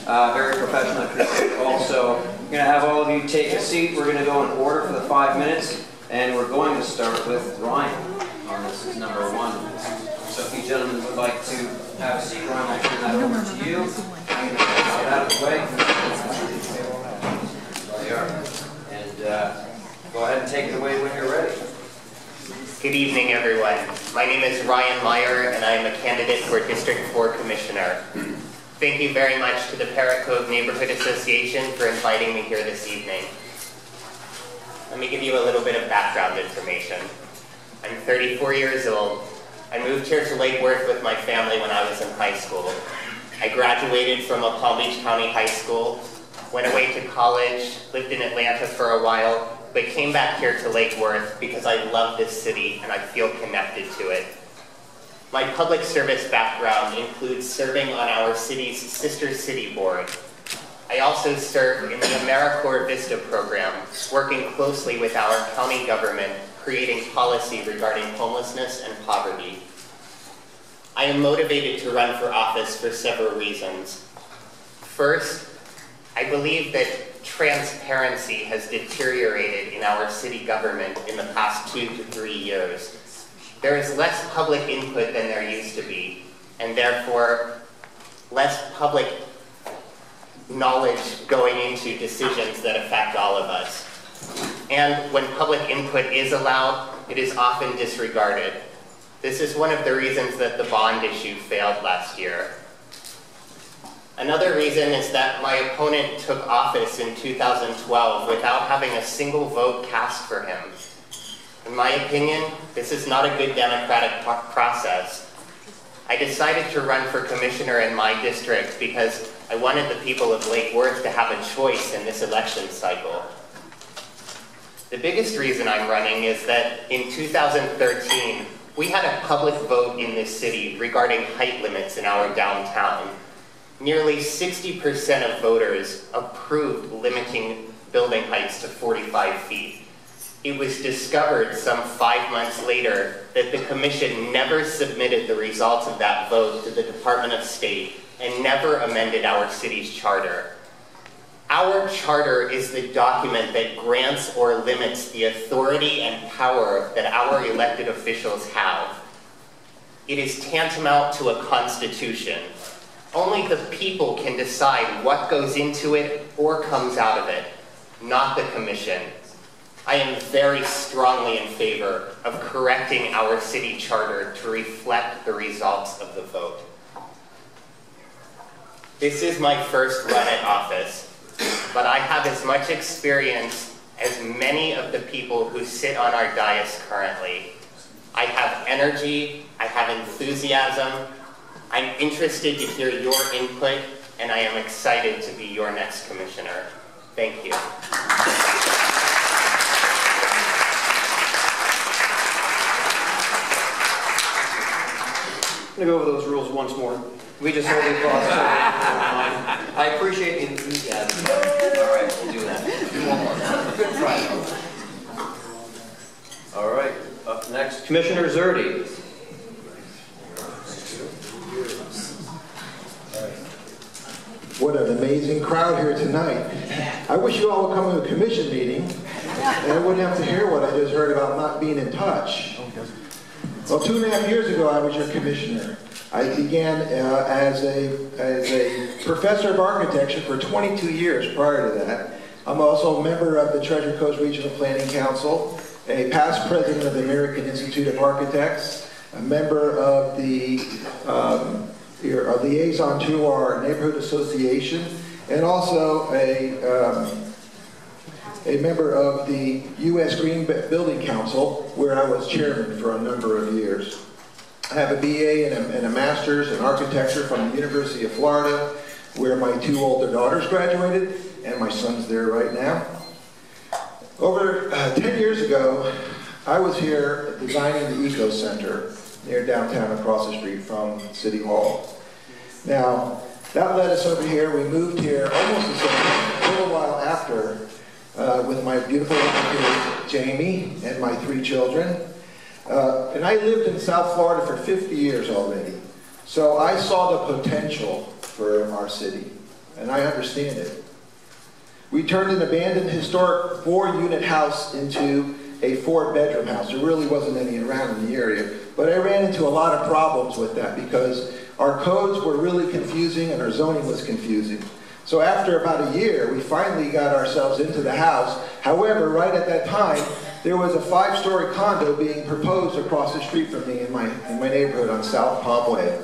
Very professional. Also, we're going to have all of you take a seat. We're going to go in order for the 5 minutes, and we're going to start with Ryan. This is number 1. So if you gentlemen would like to have a seat, Ryan, I'll turn that over to you. I'm going to get out of the way. There you are. And go ahead and take it away when you're ready. Good evening, everyone. My name is Ryan Meyer, and I am a candidate for District 4 Commissioner. Thank you very much to the Parrot Cove Neighborhood Association for inviting me here this evening. Let me give you a little bit of background information. I'm 34 years old. I moved here to Lake Worth with my family when I was in high school. I graduated from a Palm Beach County high school, went away to college, lived in Atlanta for a while, but came back here to Lake Worth because I love this city and I feel connected to it. My public service background includes serving on our city's sister city board. I also serve in the AmeriCorps Vista program, working closely with our county government, creating policy regarding homelessness and poverty. I am motivated to run for office for several reasons. First, I believe that transparency has deteriorated in our city government in the past 2 to 3 years. There is less public input than there used to be, and therefore less public knowledge going into decisions that affect all of us. And when public input is allowed, it is often disregarded. This is one of the reasons that the bond issue failed last year. Another reason is that my opponent took office in 2012 without having a single vote cast for him. In my opinion, this is not a good democratic process. I decided to run for commissioner in my district because I wanted the people of Lake Worth to have a choice in this election cycle. The biggest reason I'm running is that in 2013, we had a public vote in this city regarding height limits in our downtown. Nearly 60% of voters approved limiting building heights to 45 feet. It was discovered some 5 months later that the commission never submitted the results of that vote to the Department of State and never amended our city's charter. Our charter is the document that grants or limits the authority and power that our elected officials have. It is tantamount to a constitution. Only the people can decide what goes into it or comes out of it, not the commission. I am very strongly in favor of correcting our city charter to reflect the results of the vote. This is my first run at office, but I have as much experience as many of the people who sit on our dais currently. I have energy, I have enthusiasm, I'm interested to hear your input, and I am excited to be your next commissioner. Thank you. I'm going to go over those rules once more. We just hold the applause. I appreciate the enthusiasm. All right, we'll do that. Do one more. Good try. All right, up next, Commissioner Zerby. What an amazing crowd here tonight. I wish you all would come to a commission meeting and I wouldn't have to hear what I just heard about not being in touch. Well, 2.5 years ago, I was your commissioner. I began as a professor of architecture for 22 years prior to that. I'm also a member of the Treasure Coast Regional Planning Council, a past president of the American Institute of Architects, a member of the a liaison to our neighborhood association, and also a member of the U.S. Green Building Council, where I was chairman for a number of years. I have a BA and a master's in architecture from the University of Florida, where my 2 older daughters graduated, and my son's there right now. Over 10 years ago, I was here designing the Eco Center near downtown across the street from City Hall. Now, that led us over here. We moved here almost a little while after with my beautiful wife, Jamie, and my 3 children. And I lived in South Florida for 50 years already. So I saw the potential for our city. and I understand it. We turned an abandoned historic 4-unit house into a 4-bedroom house. There really wasn't any around in the area, but I ran into a lot of problems with that because our codes were really confusing and our zoning was confusing. So after about a year, we finally got ourselves into the house. However, right at that time, there was a 5-story condo being proposed across the street from me in my neighborhood on South Palm Way.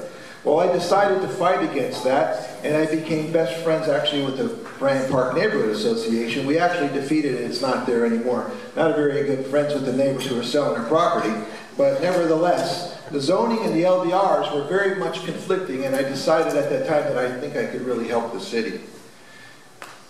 Well, I decided to fight against that, and I became best friends actually with the Bryant Park Neighborhood Association. We actually defeated it. It's not there anymore. Not a very good friends with the neighbors who are selling their property, but nevertheless, the zoning and the LDRs were very much conflicting, and I decided at that time that I think I could really help the city.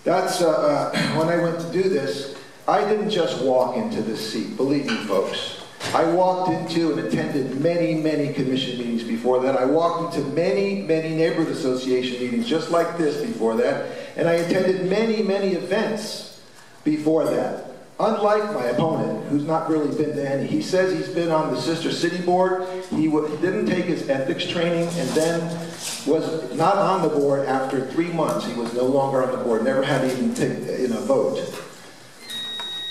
That's when I went to do this, I didn't just walk into this seat, believe me folks. I walked into and attended many, many commission meetings before that. I walked into many, many neighborhood association meetings just like this before that. And I attended many, many events before that. Unlike my opponent, who's not really been to any. He says he's been on the Sister City Board. He didn't take his ethics training and then was not on the board after 3 months. He was no longer on the board, never had to even take a vote.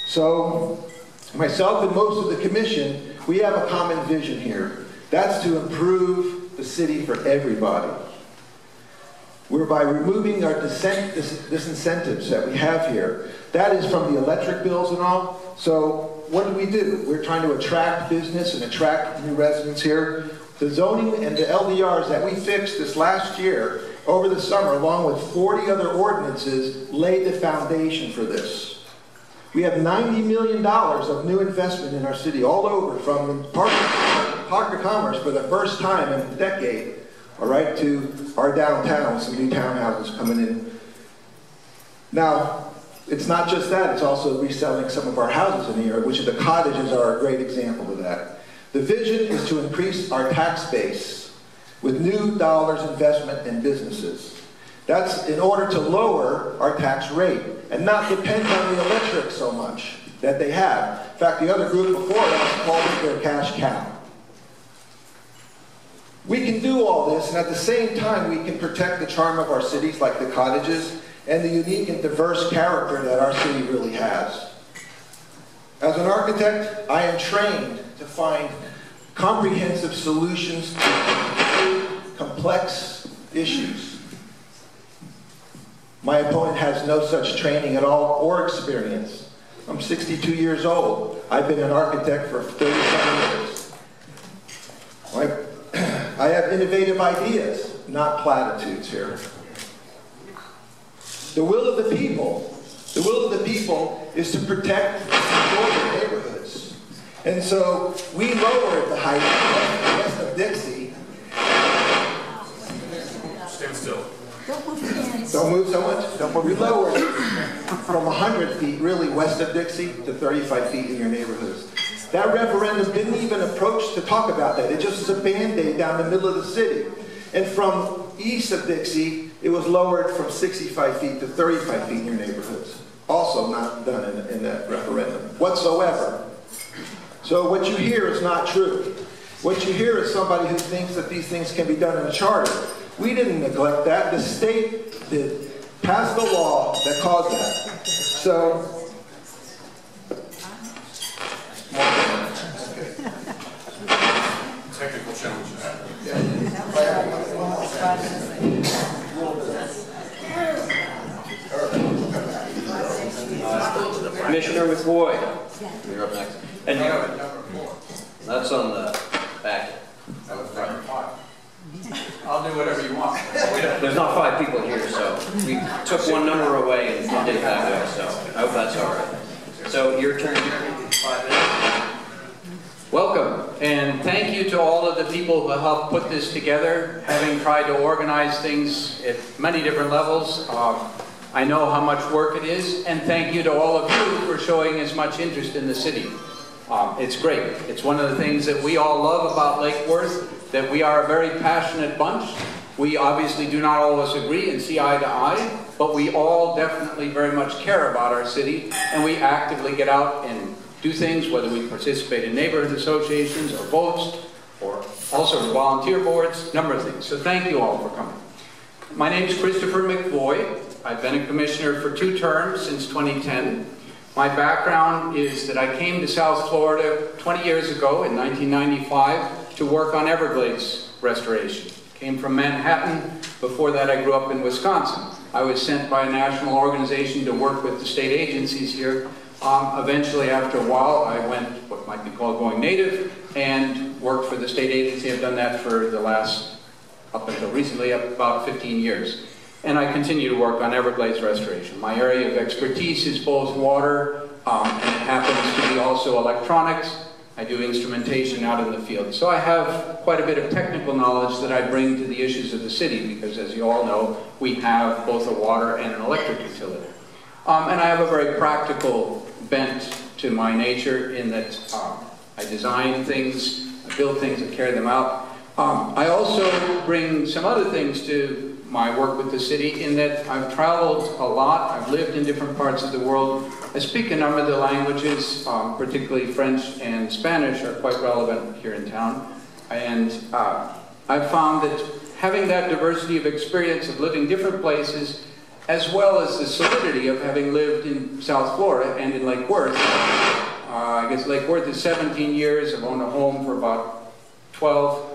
So, myself and most of the commission, we have a common vision here. That's to improve the city for everybody. Whereby removing our disincentives that we have here. That is from the electric bills and all. So what do? We're trying to attract business and attract new residents here. The zoning and the LDRs that we fixed this last year over the summer, along with 40 other ordinances, laid the foundation for this. We have $90 million of new investment in our city all over, from Park of Commerce for the first time in a decade, all right, to our downtown, some new townhouses coming in. Now, it's not just that, it's also reselling some of our houses in the area, which the cottages are a great example of that. The vision is to increase our tax base with new dollars investment in businesses. That's in order to lower our tax rate and not depend on the electric so much that they have. In fact, the other group before us called it their cash cow. We can do all this, and at the same time, we can protect the charm of our cities, like the cottages, and the unique and diverse character that our city really has. As an architect, I am trained to find comprehensive solutions to complex issues. My opponent has no such training at all or experience. I'm 62 years old. I've been an architect for 37 years. I have innovative ideas, not platitudes here. The will of the people is to protect and enjoy their neighborhoods. And so we lowered the height west of Dixie. Stand still. Don't move so much. Don't move. We lowered it from 100 feet, really, west of Dixie to 35 feet in your neighborhoods. That referendum didn't even approach to talk about that. It just was a Band-Aid down the middle of the city. And from east of Dixie, it was lowered from 65 feet to 35 feet in your neighborhoods. Also not done in that referendum whatsoever. So what you hear is not true. What you hear is somebody who thinks that these things can be done in a charter. We didn't neglect that. The state did pass the law that caused that. So, Technical challenges. Commissioner McCoy, you're up next. And that's on the back. I'll do whatever you want. There's not 5 people here, so we took one number away and did it that way, so I hope that's all right. So your turn, Jeremy, 5 minutes. Welcome, and thank you to all of the people who helped put this together, having tried to organize things at many different levels. I know how much work it is, and thank you to all of you for showing as much interest in the city. It's great. It's one of the things that we all love about Lake Worth, that we are a very passionate bunch. We obviously do not always agree and see eye to eye, but we all definitely very much care about our city, and we actively get out and do things, whether we participate in neighborhood associations or votes, or also in volunteer boards, a number of things. So thank you all for coming. My name is Christopher McCoy. I've been a commissioner for 2 terms since 2010. My background is that I came to South Florida 20 years ago in 1995 to work on Everglades restoration. Came from Manhattan. Before that, I grew up in Wisconsin. I was sent by a national organization to work with the state agencies here. Eventually, after a while, I went what might be called going native and worked for the state agency. I've done that for the last, up until recently, about 15 years. And I continue to work on Everglades restoration. My area of expertise is both water, and it happens to be also electronics. I do instrumentation out in the field. So I have quite a bit of technical knowledge that I bring to the issues of the city, because as you all know, we have both a water and an electric utility. And I have a very practical bent to my nature in that I design things, I build things, and carry them out. I also bring some other things to my work with the city in that I've traveled a lot, I've lived in different parts of the world. I speak a number of the languages, particularly French and Spanish are quite relevant here in town. And I've found that having that diversity of experience of living different places, as well as the solidity of having lived in South Florida and in Lake Worth. I guess Lake Worth is 17 years. I've owned a home for about 12,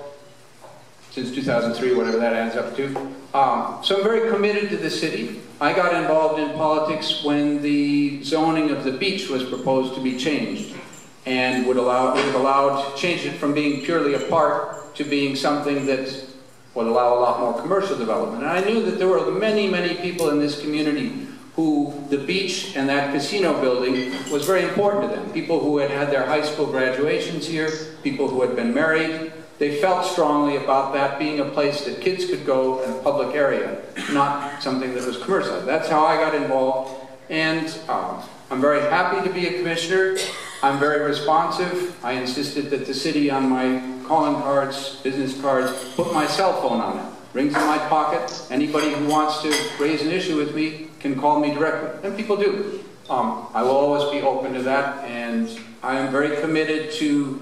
since 2003, whatever that adds up to. So I'm very committed to the city. I got involved in politics when the zoning of the beach was proposed to be changed, and changed it from being purely a park to being something that would allow a lot more commercial development. And I knew that there were many, many people in this community who the beach and that casino building was very important to them. People who had had their high school graduations here, people who had been married. They felt strongly about that being a place that kids could go in a public area, not something that was commercial. That's how I got involved. And I'm very happy to be a commissioner. I'm very responsive. I insisted that the city on my calling cards, business cards, put my cell phone on it. Rings in my pocket. Anybody who wants to raise an issue with me can call me directly. And people do. I will always be open to that. And I am very committed to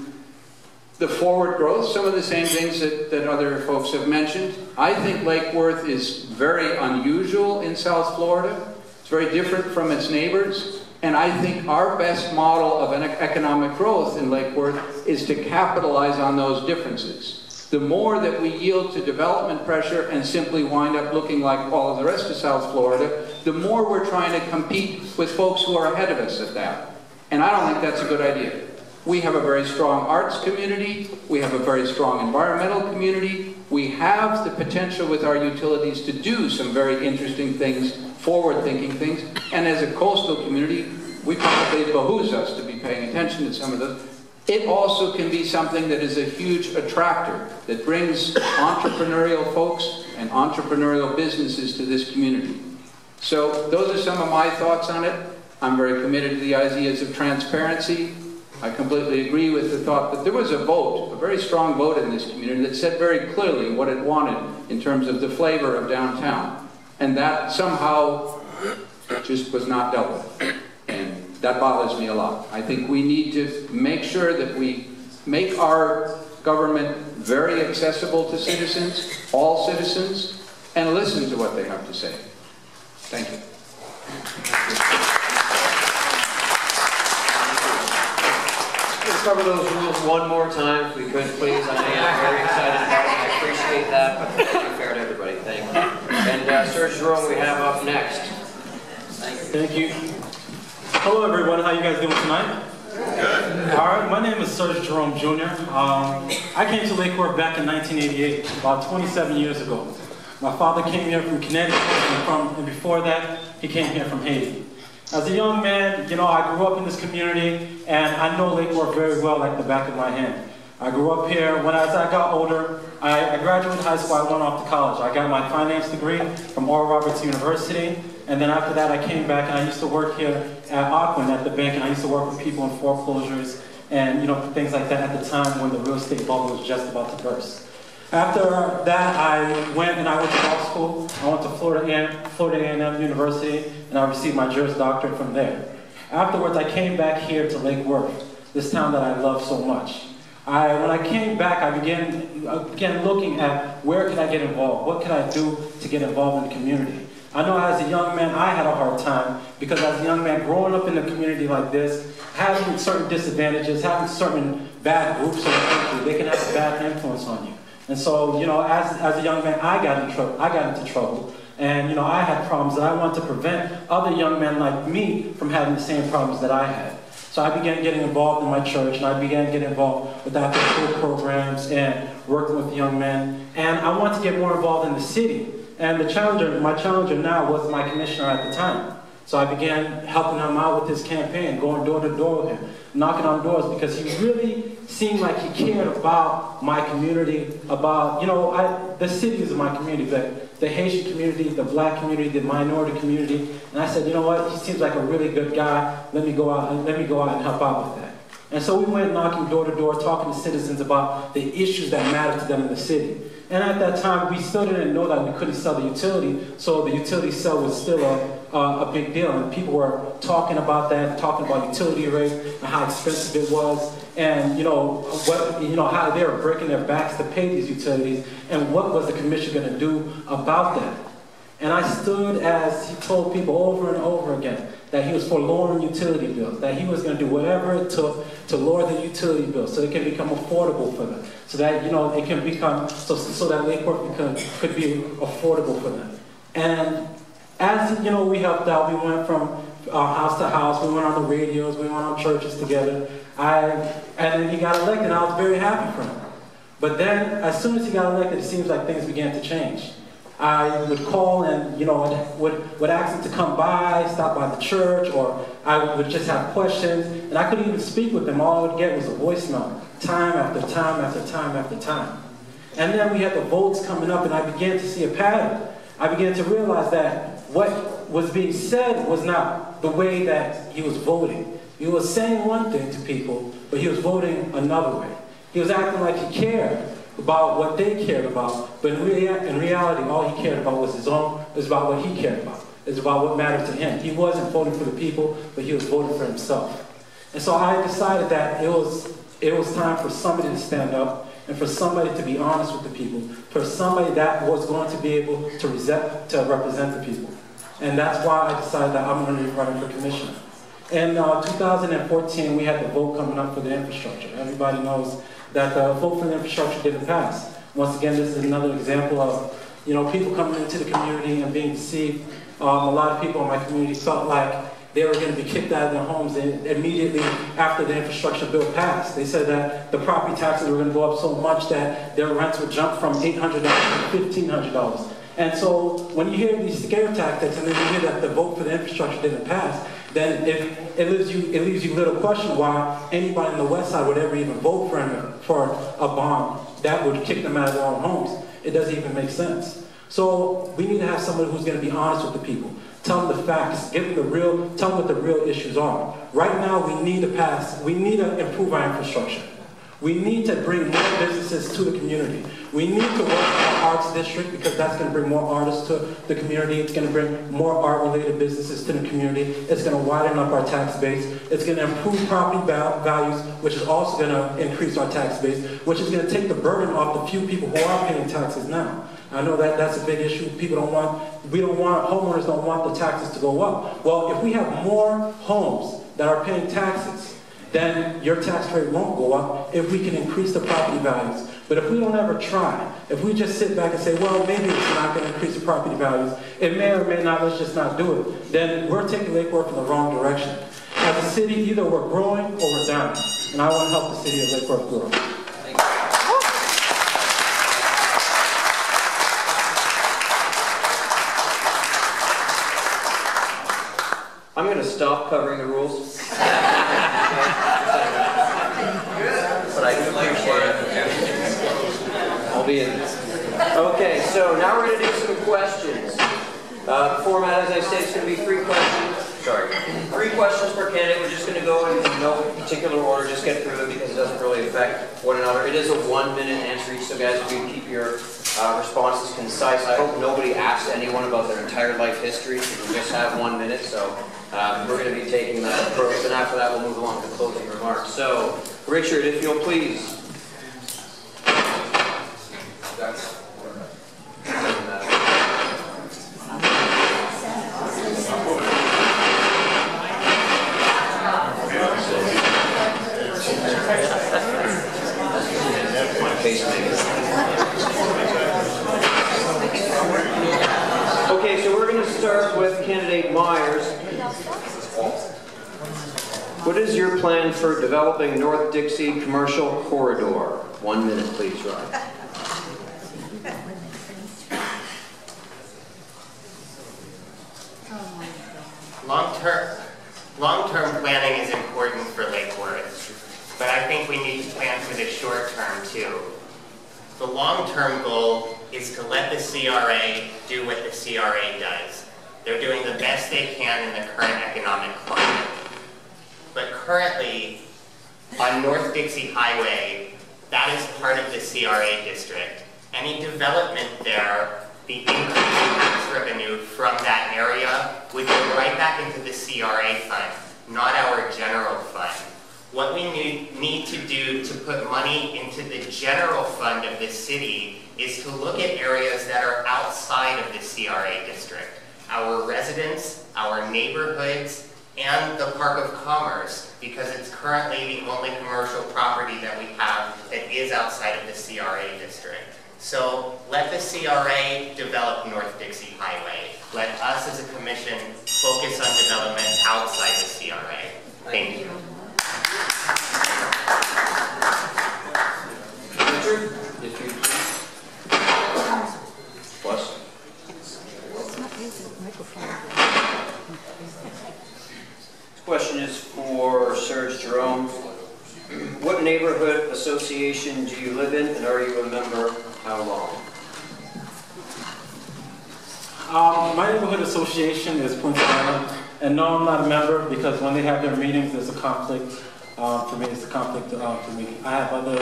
the forward growth, some of the same things that other folks have mentioned. I think Lake Worth is very unusual in South Florida. It's very different from its neighbors. And I think our best model of an economic growth in Lake Worth is to capitalize on those differences. The more that we yield to development pressure and simply wind up looking like all of the rest of South Florida, the more we're trying to compete with folks who are ahead of us at that. And I don't think that's a good idea. We have a very strong arts community. We have a very strong environmental community. We have the potential with our utilities to do some very interesting things, forward-thinking things. And as a coastal community, we probably behooves us to be paying attention to some of those. It also can be something that is a huge attractor that brings entrepreneurial folks and entrepreneurial businesses to this community. So those are some of my thoughts on it. I'm very committed to the ideas of transparency. I completely agree with the thought that there was a vote, a very strong vote in this community that said very clearly what it wanted in terms of the flavor of downtown. And that somehow just was not dealt with. And that bothers me a lot. I think we need to make sure that we make our government very accessible to citizens, all citizens, and listen to what they have to say. Thank you. Let's cover those rules one more time, if we could, please. I know you're very excited about it. I appreciate that, but let's be fair to everybody. Thank you. And Sir Jerome, we have up next. Thank you. Hello, everyone. How you guys doing tonight? Good. All right. My name is Sir Jerome Jr. I came to Lake Worth back in 1988, about 27 years ago. My father came here from Connecticut, and before that, he came here from Haiti. As a young man, you know, I grew up in this community, and I know Lake Worth very well, like the back of my hand. I grew up here. As I got older, I graduated high school. I went off to college. I got my finance degree from Oral Roberts University, and then after that, I came back and I used to work here at Auckland at the bank, and I used to work with people in foreclosures and things like that at the time when the real estate bubble was just about to burst. After that, I went to law school. I went to Florida A&M University, and I received my Juris Doctorate from there. Afterwards, I came back here to Lake Worth, this town that I love so much. When I came back, I began looking at where could I get involved? What could I do to get involved in the community? I know as a young man, I had a hard time because as a young man growing up in a community like this, having certain disadvantages, having certain bad groups in the country, they can have a bad influence on you. And so, you know, as a young man, I got into trouble. And, you know, I had problems that I wanted to prevent other young men like me from having the same problems that I had. So I began getting involved in my church, and I began getting involved with after-school programs and working with young men. And I wanted to get more involved in the city. And my challenger now was my commissioner at the time. So I began helping him out with his campaign, going door to door with him, knocking on doors, because he really seemed like he cared about my community, about, you know, the city is my community, but the Haitian community, the black community, the minority community. And I said, you know what, he seems like a really good guy. Let me go out and help out with that. And so we went knocking door to door, talking to citizens about the issues that matter to them in the city. And at that time, we still didn't know that we couldn't sell the utility, so the utility sale was still a big deal. And people were talking about that, talking about utility rates and how expensive it was, and how they were breaking their backs to pay these utilities, and what was the commission going to do about that. And I stood as he told people over and over again that he was for lowering utility bills, that he was going to do whatever it took to lower the utility bills so it can become affordable for them, so that, you know, it can become, so that Lake Worth could be affordable for them. And as, you know, we helped out, we went from house to house, we went on the radios, we went on churches together, and then he got elected, and I was very happy for him. But then, as soon as he got elected, it seems like things began to change. I would call and, you know, would ask him to come by, stop by the church, or I would just have questions, and I couldn't even speak with him. All I would get was a voicemail, time after time after time after time. And then we had the votes coming up, and I began to see a pattern. I began to realize that what was being said was not the way that he was voting. He was saying one thing to people, but he was voting another way. He was acting like he cared about what they cared about, but in reality, all he cared about was his own, is about what he cared about. It's about what mattered to him. He wasn't voting for the people, but he was voting for himself. And so I decided that it was time for somebody to stand up, and for somebody to be honest with the people, for somebody that was going to be able to represent the people. And that's why I decided that I'm going to be running for commissioner. In 2014, we had the vote coming up for the infrastructure. Everybody knows that the vote for the infrastructure didn't pass. Once again, this is another example of, you know, people coming into the community and being deceived. A lot of people in my community felt like they were going to be kicked out of their homes immediately after the infrastructure bill passed. They said that the property taxes were going to go up so much that their rents would jump from $800 to $1,500. And so when you hear these scare tactics and then you hear that the vote for the infrastructure didn't pass, then it leaves you little question why anybody in the West Side would ever even vote for a bond that would kick them out of their own homes. It doesn't even make sense. So we need to have somebody who's going to be honest with the people. Tell them the facts, tell them what the real issues are. Right now we need to improve our infrastructure. We need to bring more businesses to the community. We need to work on our arts district because that's going to bring more artists to the community. It's going to bring more art-related businesses to the community. It's going to widen up our tax base. It's going to improve property values, which is also going to increase our tax base, which is going to take the burden off the few people who are paying taxes now. I know that that's a big issue. Homeowners don't want the taxes to go up. Well, if we have more homes that are paying taxes, then your tax rate won't go up if we can increase the property values. But if we don't ever try, if we just sit back and say, well, maybe it's not going to increase the property values, it may or may not, let's just not do it, then we're taking Lake Worth in the wrong direction. As a city, either we're growing or we're down. And I want to help the city of Lake Worth grow. I'm going to stop covering the rules. But I can appreciate it. I'll be in this. Okay, so now we're going to do some questions. The format, as I said, is going to be 3 questions. Sorry. 3 questions per candidate. We're just going to go in no particular order, just get through them because it doesn't really affect one another. It is a 1-minute answer each, so guys, if you keep your responses concise. I hope nobody asks anyone about their entire life history. We just have 1 minute, so we're going to be taking that approach, and after that we'll move along to closing remarks. So, Richard, if you'll please. start with candidate Myers. What is your plan for developing North Dixie Commercial Corridor? 1 minute, please, Ryan. Long-term planning is important for Lake Worth, but I think we need to plan for the short term too. The long-term goal is to let the CRA do what the CRA does. They're doing the best they can in the current economic climate. But currently, on North Dixie Highway, that is part of the CRA district. Any development there, the increase in tax revenue from that area would go right back into the CRA fund, not our general fund. What we need to do to put money into the general fund of the city is to look at areas that are outside of the CRA district. Our residents, our neighborhoods, and the Park of Commerce, because it's currently the only commercial property that we have that is outside of the CRA district. So let the CRA develop North Dixie Highway. Let us as a commission focus on development outside the CRA. Thank you. Richard, if you plus. This question is for Serge Jerome. What neighborhood association do you live in, and are you a member? How long? My neighborhood association is Prince Island, and no, I'm not a member because when they have their meetings, there's a conflict. For me, it's a conflict for me. I have other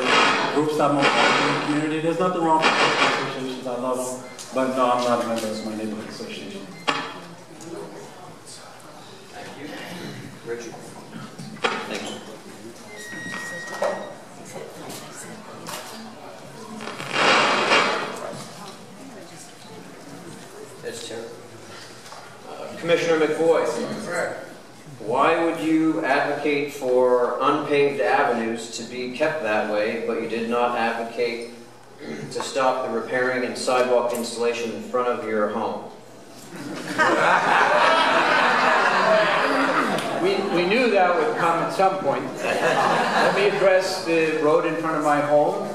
groups that I'm in the community. There's nothing wrong with associations. I love them, but no, I'm not a member of my neighborhood association. Thank you. Richard. Thank you. That's terrible. Commissioner McCoy. Why would you advocate for unpaved avenues to be kept that way, but you did not advocate to stop the repairing and sidewalk installation in front of your home? We knew that would come at some point. Let me address the road in front of my home.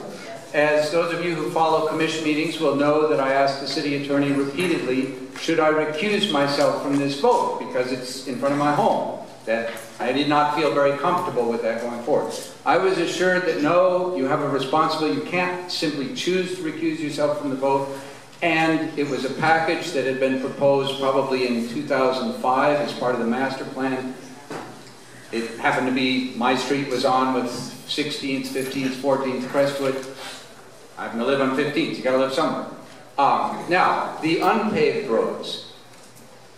As those of you who follow commission meetings will know that I asked the city attorney repeatedly, should I recuse myself from this vote because it's in front of my home? That I did not feel very comfortable with that going forward. I was assured that no, you have a responsibility. You can't simply choose to recuse yourself from the vote. And it was a package that had been proposed probably in 2005 as part of the master plan. It happened to be my street was on with 16th, 15th, 14th, Crestwood. I happen to live on 15th. You got to live somewhere. Now, the unpaved roads.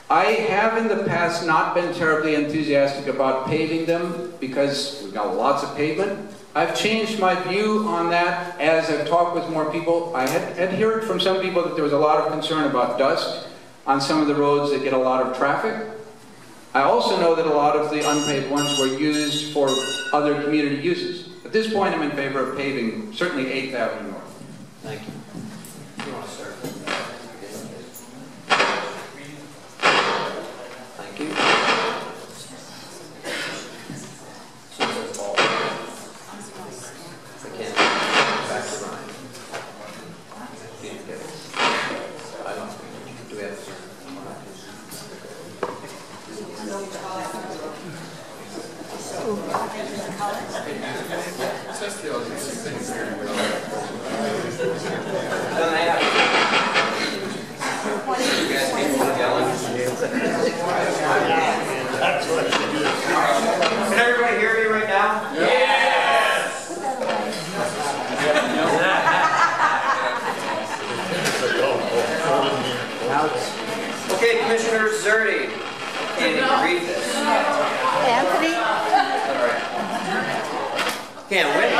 I have in the past not been terribly enthusiastic about paving them because we've got lots of pavement. I've changed my view on that as I've talked with more people. I had heard from some people that there was a lot of concern about dust on some of the roads that get a lot of traffic. I also know that a lot of the unpaved ones were used for other community uses. At this point, I'm in favor of paving, certainly 8th Avenue North. Thank you. You want to start? Thank you. Susan Paul. Again, back to Ryan. I don't. Do we have to? Can everybody hear me right now? Yes! Okay, Commissioner Zerby, can you read this? Anthony? All right. Can't win.